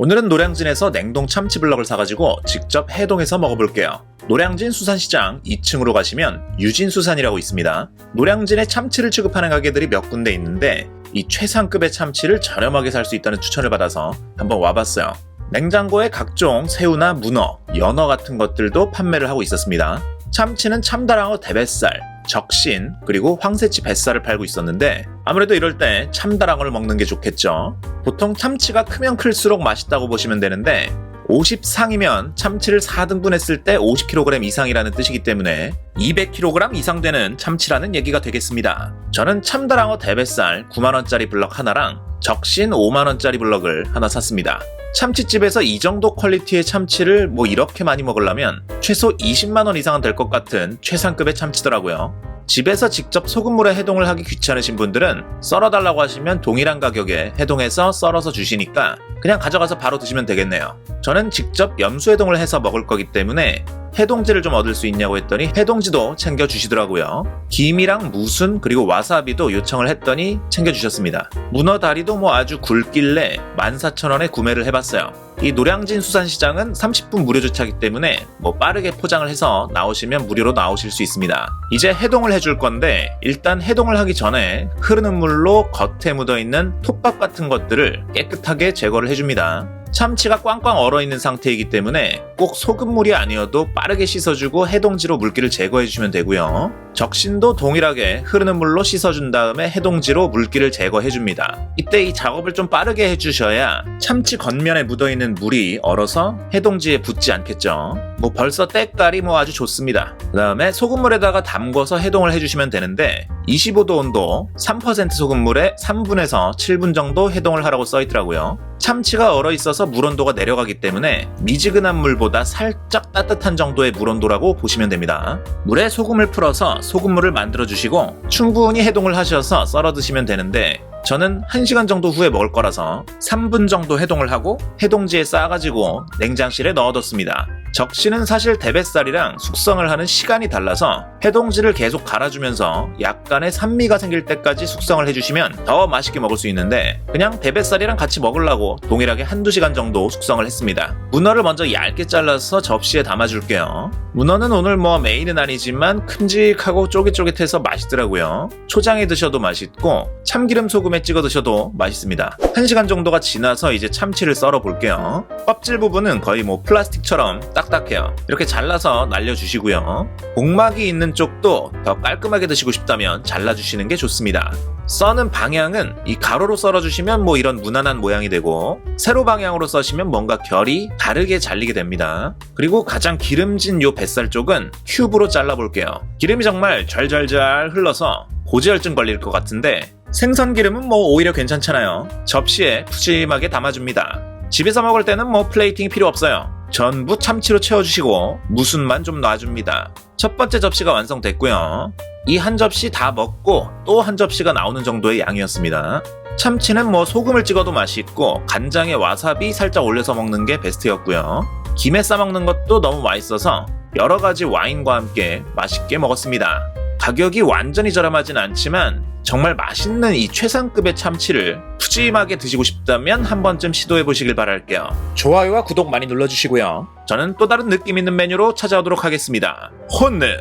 오늘은 노량진에서 냉동 참치 블럭을 사가지고 직접 해동해서 먹어볼게요. 노량진 수산시장 2층으로 가시면 유진수산이라고 있습니다. 노량진에 참치를 취급하는 가게들이 몇 군데 있는데 이 최상급의 참치를 저렴하게 살 수 있다는 추천을 받아서 한번 와봤어요. 냉장고에 각종 새우나 문어, 연어 같은 것들도 판매를 하고 있었습니다. 참치는 참다랑어 대뱃살, 적신, 그리고 황새치 뱃살을 팔고 있었는데 아무래도 이럴 때 참다랑어를 먹는 게 좋겠죠. 보통 참치가 크면 클수록 맛있다고 보시면 되는데 50상이면 참치를 4등분 했을 때 50kg 이상이라는 뜻이기 때문에 200kg 이상 되는 참치라는 얘기가 되겠습니다. 저는 참다랑어 대뱃살 9만원짜리 블럭 하나랑 적신 5만원짜리 블럭을 하나 샀습니다. 참치집에서 이 정도 퀄리티의 참치를 이렇게 많이 먹으려면 최소 20만원 이상은 될 것 같은 최상급의 참치더라고요. 집에서 직접 소금물에 해동을 하기 귀찮으신 분들은 썰어달라고 하시면 동일한 가격에 해동해서 썰어서 주시니까 그냥 가져가서 바로 드시면 되겠네요. 저는 직접 염수해동을 해서 먹을 거기 때문에 해동지를 좀 얻을 수 있냐고 했더니 해동지도 챙겨주시더라고요. 김이랑 무순 그리고 와사비도 요청을 했더니 챙겨주셨습니다. 문어 다리도 아주 굵길래 14,000원에 구매를 해봤어요. 이 노량진 수산시장은 30분 무료 주차이기 때문에 빠르게 포장을 해서 나오시면 무료로 나오실 수 있습니다. 이제 해동을 해줄 건데 일단 해동을 하기 전에 흐르는 물로 겉에 묻어있는 톱밥 같은 것들을 깨끗하게 제거를 해줍니다. 참치가 꽝꽝 얼어있는 상태이기 때문에 꼭 소금물이 아니어도 빠르게 씻어주고 해동지로 물기를 제거해주시면 되고요. 적신도 동일하게 흐르는 물로 씻어준 다음에 해동지로 물기를 제거해줍니다. 이때 이 작업을 좀 빠르게 해주셔야 참치 겉면에 묻어있는 물이 얼어서 해동지에 붙지 않겠죠. 벌써 때깔이 아주 좋습니다. 그 다음에 소금물에다가 담궈서 해동을 해주시면 되는데 25도 온도 3% 소금물에 3분에서 7분 정도 해동을 하라고 써있더라고요. 참치가 얼어있어서 물 온도가 내려가기 때문에 미지근한 물보다 살짝 따뜻한 정도의 물 온도라고 보시면 됩니다. 물에 소금을 풀어서 소금물을 만들어 주시고 충분히 해동을 하셔서 썰어 드시면 되는데 저는 1시간 정도 후에 먹을 거라서 3분 정도 해동을 하고 해동지에 싸가지고 냉장실에 넣어뒀습니다. 적시는 사실 대뱃살이랑 숙성을 하는 시간이 달라서 해동지를 계속 갈아주면서 약간의 산미가 생길 때까지 숙성을 해주시면 더 맛있게 먹을 수 있는데 그냥 대뱃살이랑 같이 먹으려고 동일하게 1~2시간 정도 숙성을 했습니다. 문어를 먼저 얇게 잘라서 접시에 담아줄게요. 문어는 오늘 메인은 아니지만 큼직하고 쫄깃쫄깃해서 맛있더라고요. 초장에 드셔도 맛있고 참기름 소금에 찍어 드셔도 맛있습니다. 1시간 정도가 지나서 이제 참치를 썰어 볼게요. 껍질 부분은 거의 플라스틱처럼 딱딱해요. 이렇게 잘라서 날려주시고요. 복막이 있는 쪽도 더 깔끔하게 드시고 싶다면 잘라주시는 게 좋습니다. 써는 방향은 이 가로로 썰어주시면 이런 무난한 모양이 되고 세로 방향으로 써시면 뭔가 결이 다르게 잘리게 됩니다. 그리고 가장 기름진 요 뱃살 쪽은 큐브로 잘라볼게요. 기름이 정말 잘잘잘 흘러서 고지혈증 걸릴 것 같은데 생선 기름은 오히려 괜찮잖아요. 접시에 푸짐하게 담아줍니다. 집에서 먹을 때는 플레이팅이 필요 없어요. 전부 참치로 채워주시고 무순만 좀 놔줍니다. 첫 번째 접시가 완성됐고요. 이 한 접시 다 먹고 또 한 접시가 나오는 정도의 양이었습니다. 참치는 소금을 찍어도 맛있고 간장에 와사비 살짝 올려서 먹는 게 베스트였고요. 김에 싸먹는 것도 너무 맛있어서 여러가지 와인과 함께 맛있게 먹었습니다. 가격이 완전히 저렴하진 않지만 정말 맛있는 이 최상급의 참치를 푸짐하게 드시고 싶다면 한 번쯤 시도해보시길 바랄게요. 좋아요와 구독 많이 눌러주시고요. 저는 또 다른 느낌 있는 메뉴로 찾아오도록 하겠습니다. 혼내!